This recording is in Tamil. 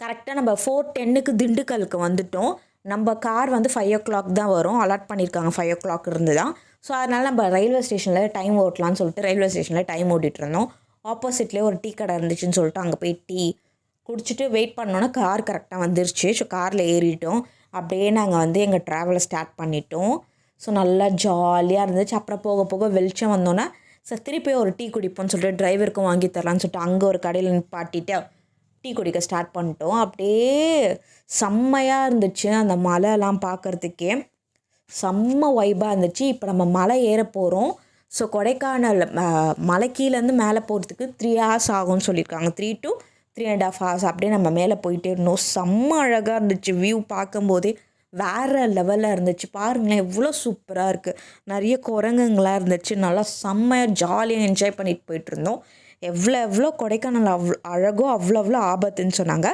கரெக்டாக நம்ம 4:10க்கு திண்டுக்கலுக்கு வந்துட்டோம். நம்ம கார் வந்து 5:00 தான் வரும், அலாட் பண்ணியிருக்காங்க 5:00 இருந்து தான். ஸோ அதனால் நம்ம ரயில்வே ஸ்டேஷனில் டைம் ஓட்டலான்னு சொல்லிட்டு ரயில்வே ஸ்டேஷனில் டைம் ஓட்டிகிட்டு இருந்தோம். ஆப்போசிட்லேயே ஒரு டீ கடை இருந்துச்சுன்னு சொல்லிட்டு அங்கே போய் டீ குடிச்சிட்டு வெயிட் பண்ணோன்னா கார் கரெக்டாக வந்துருச்சு. ஸோ காரில் ஏறிட்டோம். அப்படியே நாங்கள் வந்து எங்கள் ட்ராவலை ஸ்டார்ட் பண்ணிட்டோம். ஸோ நல்லா ஜாலியாக இருந்துச்சு. அப்புறம் போக போக வெளிச்சம் வந்தோன்னே திருப்பி ஒரு டீ குடிப்போம்னு சொல்லிட்டு டிரைவருக்கும் வாங்கி தரலான்னு சொல்லிட்டு அங்கே ஒரு கடையில் நிப்பாட்டிட்டு டீ குடிக்க ஸ்டார்ட் பண்ணிட்டோம். அப்படியே செம்மையாக இருந்துச்சு. அந்த மலைலாம் பார்க்குறதுக்கே செம்ம வைபாக இருந்துச்சு. இப்போ நம்ம மலை ஏற போகிறோம். ஸோ கொடைக்கானல் மலை கீழேருந்து மேலே போகிறதுக்கு 3 hours ஆகும்னு சொல்லியிருக்காங்க. 3 to 3.5 hours அப்படியே நம்ம மேலே போயிட்டே இருந்தோம். செம்ம அழகாக இருந்துச்சு. வியூ பார்க்கும்போதே வேறு லெவலில் இருந்துச்சு. பாருங்களேன் எவ்வளோ சூப்பராக இருக்குது. நிறைய குரங்குங்களாக இருந்துச்சு. நல்லா செம்மையாக ஜாலியாக என்ஜாய் பண்ணிட்டு போயிட்டுருந்தோம். எவ்வளோ கொடைக்கானல் அழகோ அவ்வளோ ஆபத்துன்னு சொன்னாங்க.